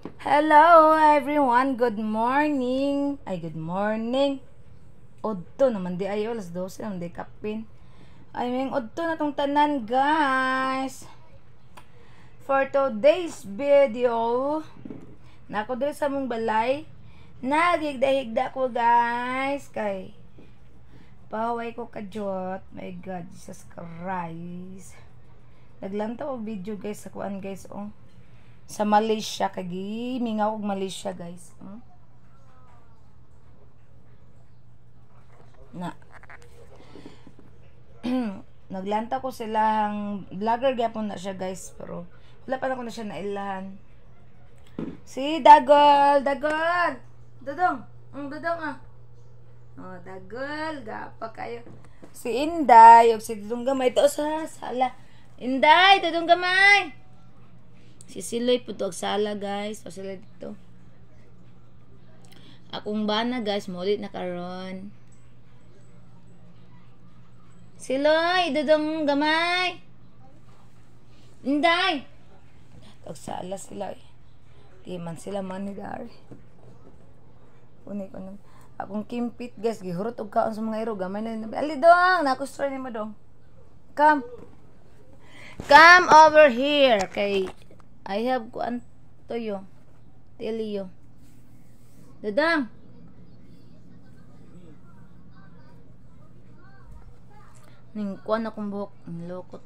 Hello everyone, good morning. Ay, good morning. Odto naman di ayo, alas 12 naman di kapin. Ay, may odto na tong tanan, guys. For today's video, nako diri sa mong balay, nagigda-higda ko, guys. Kay paway ko kadyot. My God, Jesus Christ. Naglantaw og video, guys, sa kuan, guys, oh. Sa Malaysia, kagi mingaw og Malaysia, guys. Na naglanta ko silang vlogger gyapon na siya, guys, pero wala pa na ko na siya nailahan. Si Dagol, Dodong, Dodong ah. Oh, Dagol, gapa kayo. Si Inday, og si Dodong Gamay to sa sala. Inday, Dodong Gamay. Si Siloy po to sala, guys. O sila dito. Akong bana, guys. Mulit na karon. Siloy, Dodong Gamay. Inday. Og sala sila eh. Di man sila manidar. Unay ko nang. Akong kimpit, guys. Gihurot og kaon sa mga iro. Gamay na. Ali dong. Nakustroy ni mo dong. Come. Come over here. Kay I have kuan toyo. Teliyo. Dadang. Ning kuan akong buhok. Lokot.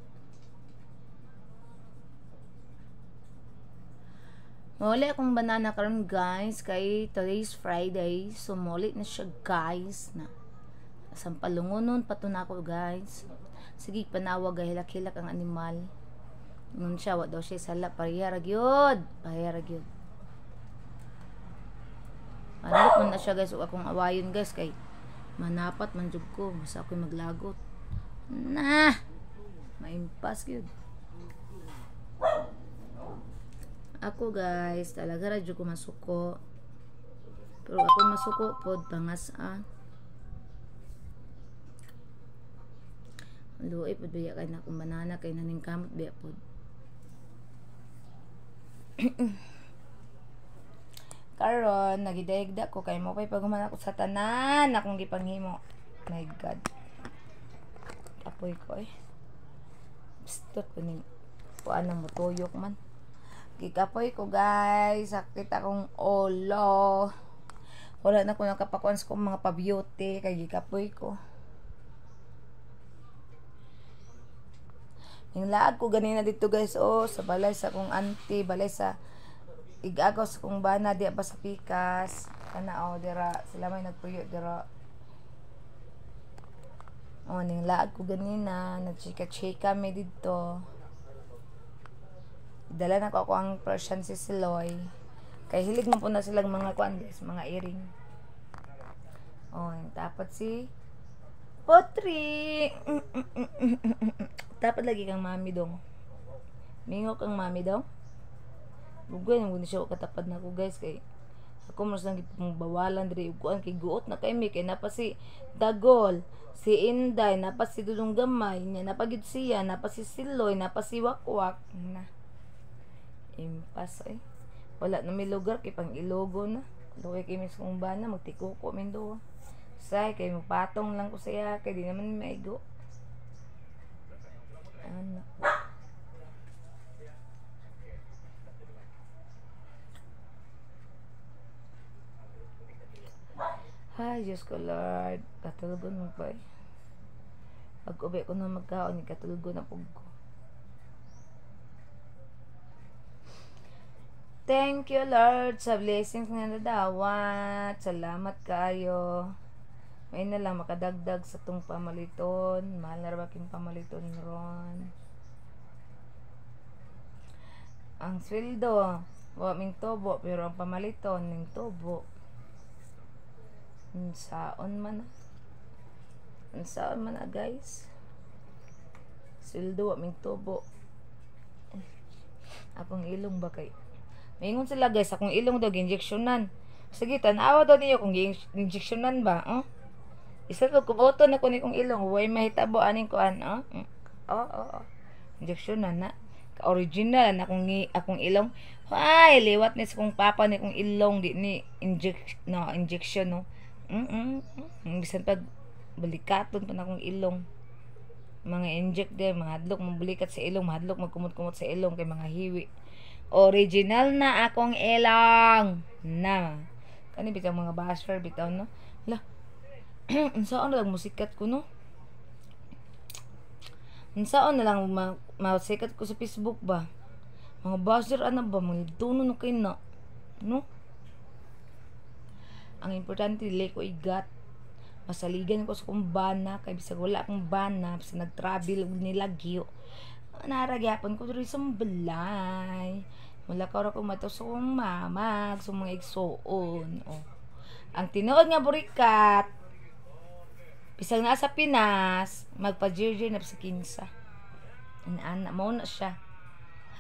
Muli akong banana karon, guys. Kay today's Friday. So muli na siya, guys. Na sampalungonon pato na ako, guys. Sige, panawag. Hilak-hilak ang animal. Ngun siya, wad daw siya sala, parihara gyud. Manlok man na siya, guys, o akong awayon, guys, kay manapat man jud ko, basta ako'y maglagot. Maimpas gyud. Ako, guys, talaga ra jud ko masuko. Pero ako masuko pod pangas Luoy pod biya kay na akong banana kay naning kamot biya pod. Karon nagidayagda ko kay mo pay paguman ako sa tanan akong gipanghimo. My God. Apoy ko eh. Bistot ko ning kuan nang mutuyok man. Gikapoy ko, guys. Sakit akong ulo. Wala na ko nakapakuan sa mga pa-beauty kay gikapoy ko. Yung laag ko ganina dito, guys, oh, sa balay sa kong auntie, balay sa igagaw sa kong bana, di ba sa pikas, kana, oh, dira, sila may nagpuyo, dira. Oh, ning laag ko ganina, nagchika-chika kami dito. Dala na ko ang Persian si Siloy. Kay hilig mo po na silang mga kuan, guys, mga earring. Oh, dapat si Potri. Dapat lagi kang mami dong. Mingo kang mami dong. Bugay nang guni siya katapad na ko, guys, kay ako mas lang gipong bawalan diri uguan kay guot na kay mi kay napa si Dagol, si Inday, napa si Dudong Gamay, nya napagid siya, napa si Siloy, napa si Wakwak na. Impas eh. Wala na may lugar kay pang ilogo na. Luway kay mis kong bana magtikuko min do. Say kay magpatong lang ko saya kay di naman maigo. Ano? Ay, Diyos ko, Lord. Katulugon mo pa eh. Pag-ubi ko na magkaon, katulugon na po ko. Thank you, Lord, sa blessings nga nadawat. Salamat kayo. May na lang makadagdag sa tong pamaliton. Mahal na rabaking pamaliton ron. Ang sweldo, ming tobo, pero ang pamaliton, ning tobo. Saon man guys. Sweldo, ming tobo. Akong ilong ba kay? Maingon sila, guys, akong ilong daw ginjeksyonan. Sige, tanawa daw niyo kung ginjeksyonan ba, Isa ko kuboto na kunin kong ilong, way mahitabo aning kuan, Injeksyonan na. Original na akong ilong. Ay, liwat ni sa kong papa ni kong ilong di ni injection no. Bisan pag balikaton pa na akong ilong. Mga inject din, mga hadlok mabulikat sa ilong, mahadlok magkumot-kumot sa ilong kay mga hiwi. Original na akong ilong. Na. Kani bitaw mga basher bitaw no. La. Unsaon na lang musikat ko no? Unsaon na lang masikat ko sa Facebook ba? Mga buzzer ana ba mga tuno no kay na. No? Ang importante dili ko igat. Masaligan ko sa kong bana kay bisag wala akong bana sa nag-travel nilagyo. Naragyapon ko diri sa balay. Wala ka ra ko mato sa kong mamag sa mga igsoon. Oh. Ang tinuod nga burikat bisag naa sa Pinas, magpa-jersey na sa kinsa. Ana mo na siya.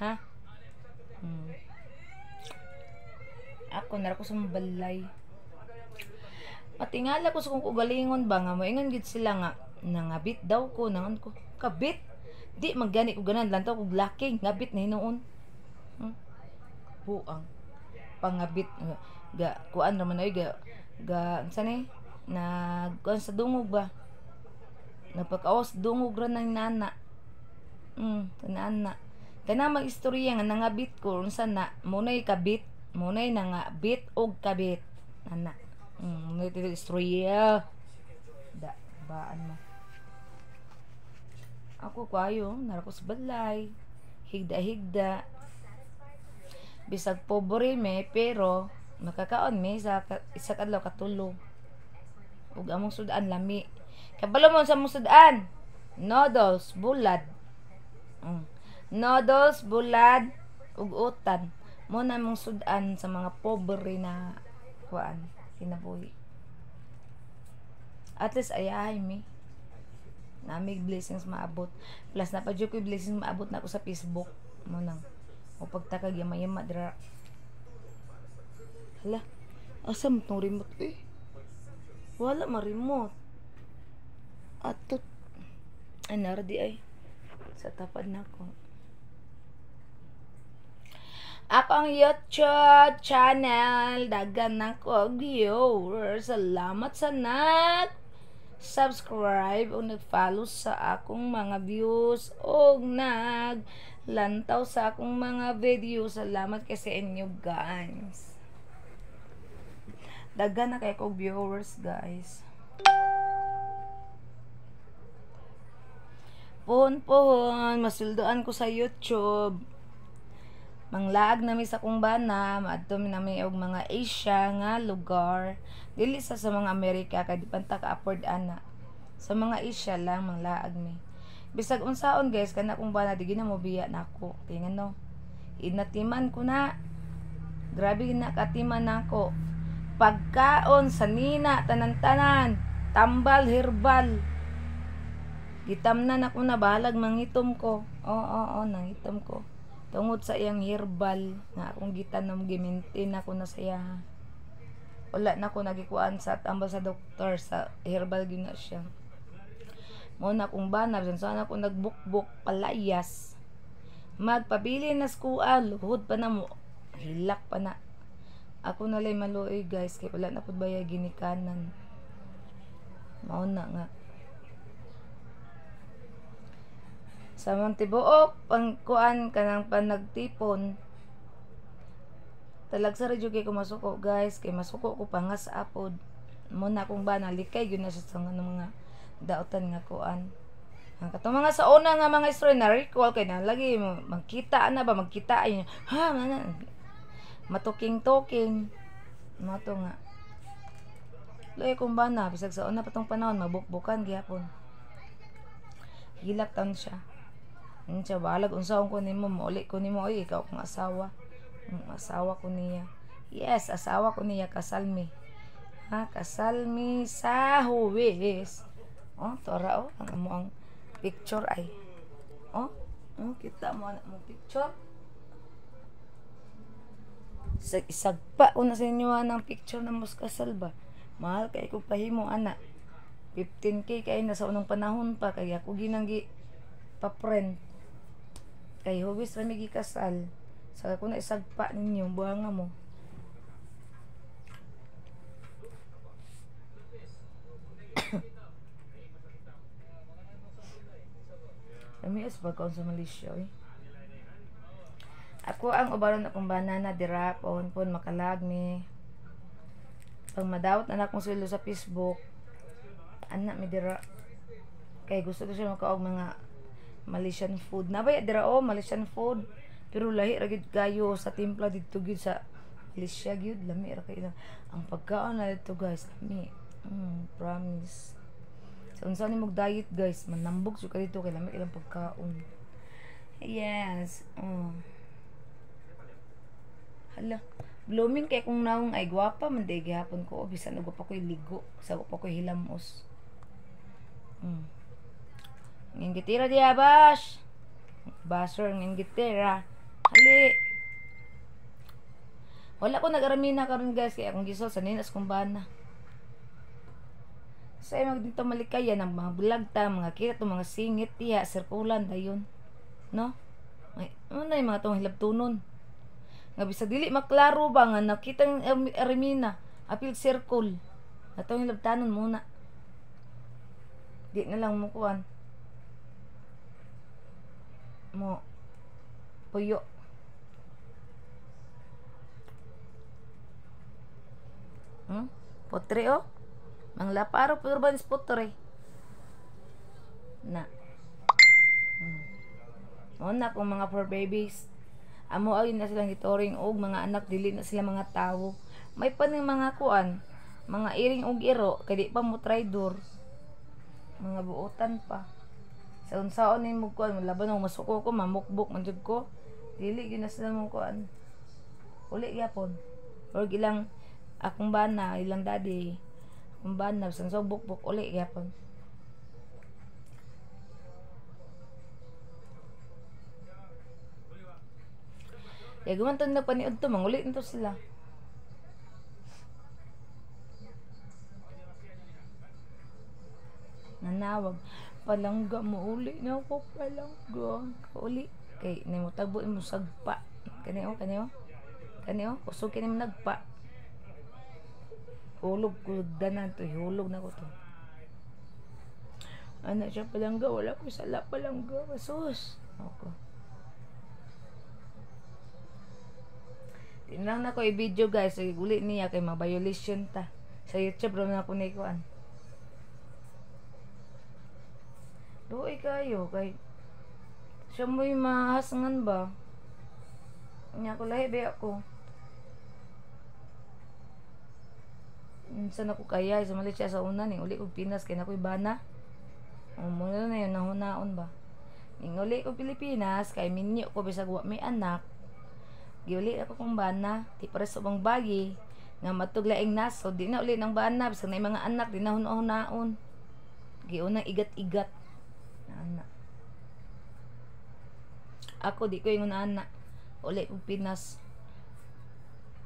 Ha? Ako nara ko sa balay. Patingala ko sa kung kugalingon ba nga moingon gid sila nga nangabit daw ko nangon ko. Kabit. Di magani ko ganan lantaw kog laki ngabit na hinuon. Buang. Pangabit ga kuan ra man ay ga unsa ni nagkuan sa dungog ba napakaos dungog ra ng nana kanana kana mag-istorya nga nangabit ko unsa na munay kabit munay nangabit og kabit nana munay tito istorya da baan mo ako kayo nara ko sa balay higda bisag pobre me pero makakaon me sa isa kadlaw katulo ug among sudan lami kabalo mo sa among sudan noodles bulad noodles bulad ug utan mo na among sudan sa mga pobre na kuan kinabuhi at least ayahay mi namig blessings maabot plus na pa jud ko blessings maabot na ako sa Facebook mo nang o pagtakag yama-yama dira hala asam tong remote wala ma-remote atot ay nardi ay sa tapad na ko akong YouTube channel dagan na ko viewers salamat sa subscribe o nag-follow sa akong mga views o naglantaw sa akong mga video salamat kay sa inyo guys dagan na kay ko viewers guys pohon masuldoan ko sa YouTube manglaag nami sa kong bana maadto mi nami og mga Asia nga lugar dili sa mga Amerika kay di panta ka afford ana sa mga Asia lang manglaag mi bisag unsaon guys kana kong bana di gina mo biya nako tingnan no inatiman ko na grabe na katiman nako pagkaon sa nina tanan-tanan tambal herbal gitamnan ako na bahalag mangitom ko oo nangitom ko tungod sa iyang herbal nga akong gitanam gimintin ako na saya wala na ko nagikuan sa tambal sa doktor sa herbal gina siya mo na kung banab sana ako nagbukbok palayas magpabili na skuan luhod pa na mo hilak pa na ako na lay maluoy guys kay wala na pud baya ginikanan mao na nga sa mga tibuok pangkuan kanang panagtipon talag sa radyo kay ko masuko guys kay masuko ko pangas apod mo na kung ba nalikay gyud na sa mga daotan nga kuan ang katong mga sa una nga mga story na recall kay na lagi magkita na ba magkita ay ha man matuking-tuking mato nga loy kung ba na bisag sa una patong panahon mabukbukan gyapon hilak tan siya siya balag unsaon ko nimo mauli ko nimo oy ikaw kong asawa asawa ko niya yes asawa ko niya kasal mi ha kasal mi sa Huwes tora ang among picture ay kita mo na mo picture isagpa ko na sa inyo ng picture na mos kasal ba mahal kay ko pahimo ana 15k kay na sa unang panahon pa kaya ako ginanggi pa friend Kay hubis ra mi gikasal. Sa ko na isagpa ninyo buhanga mo. Kami is pagkaon sa Malaysia eh. Ako ang ubaron akong banana dira pon makalagmi. Pag madawat anak kong sweldo sa Facebook, anak mi dira. Kay gusto ko siya makaog mga Malaysian food. Nabay dira Malaysian food. Pero lahi ra gid kayo sa timpla dito gid sa Malaysia gyud lami ra kay ang pagkaon na dito guys, lami. Promise. So unsa ni mog diet guys, manambog jud ka dito kay lami ilang pagkaon. Yes. Hala, blooming kay kung naong ay gwapa man day gihapon ko bisan og pa koy ligo, sa pa koy hilamos. Ngin gitira diya bash. Basher ngin gitira. Hali. Wala ko nag-aramina karon guys kay akong gisol sa ninas kong bana. Sa mag dito malikayan ang mga bulagta, mga kita to mga singit tiya, sirkulan dayon. No? Ay, ano na yung mga tong hilabtunon. Nga bisag dili maklaro ba nga nakita ng aramina, apil circle. Atong hilabtanon muna. Di na lang mo kuan. Mo puyo. Potre Mang laparo pero ba potre? Na. Na kung mga for babies. Amo ay na silang gitoring og mga anak dili na sila mga tawo. May pa ning mga kuan, mga iring og iro kay di pa mo traidor. Mga buotan pa. Sa unsaon ni mo kuan laban og masuko ko mamukbok man jud ko. Dili gyud na sila mo kuan. Uli gyapon. Or ilang akong bana, ilang daddy. Akong bana sang subok-bok uli gyapon. Ya gumanton na paniud to mangulit nito sila. Nanawag palangga mo uli na ako palangga. Uli kay nimo tagbo mo sagpa. Kanio usog kini mo nagpa. Hulog ko danan to, hulog na ko to. Ana siya palangga, wala ko sala palangga. Sus. Ako. Tinang na ko i-video guys, uli niya kay ma-violation ta. Sa YouTube ro na ko ni kuan. Doy kayo kay siya mo'y mahasangan ba? Nya ko lahi ba ako. Minsan ako kaya sa Malaysia sa una ning uli ko Pinas kay nakoy bana. Muna na yun nahunaon ba. Ning uli ko Pilipinas kay minyo ko bisag wa may anak. Giuli ako kong bana, ti pares ubang bagi nga matuglaing naso, di na uli ng bana bisag na mga anak di na hunaon. Giunang igat-igat na anak. Ako di ko yung anak. Uli ko Pinas.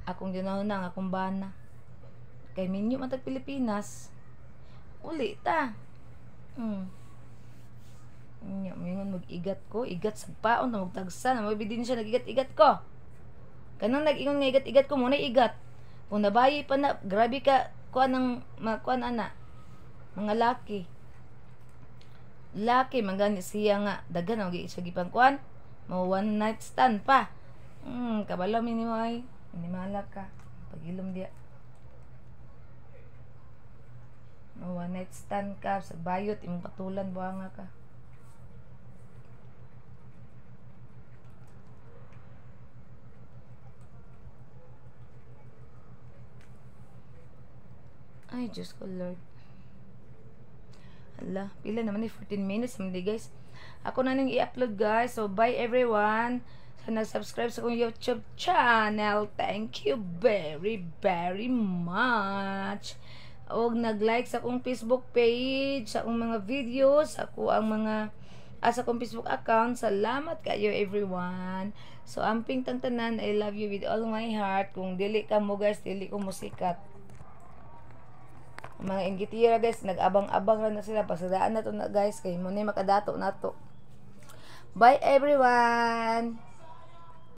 Akong ginahuna nga akong bana. Kay minyo matag Pilipinas. Uli ta. Mingon mag-igat ko, igat sa paon na magtagsa na mabidin siya nag-igat-igat ko. Kanang nag-ingon nga igat-igat ko muna igat. Kung nabayi pa na, grabe ka kuan ng kuan ana. Mga laki. Laki mangani siya nga daghan og isa gipang kuan. Mo one night stand pa. Kabalo mi nimo ay. Inimala ka. Pagilom dia. Mo one night stand ka sa bayot imong patulan buanga ka. Ay, Diyos ko, Lord. Hala, pila naman 14 minutes naman guys. Ako na nang i-upload guys. So, bye everyone. Sa nag-subscribe sa akong YouTube channel. Thank you very, very much. O nag-like sa akong Facebook page, sa akong mga videos, sa akong Facebook account. Salamat kayo everyone. So, amping tangtanan, I love you with all my heart. Kung dili ka mo guys, dili ko musikat. Mga inggitira guys, nag-abang-abang lang na sila. Pasadaan na to na guys, kay mo na makadato na to. Bye everyone!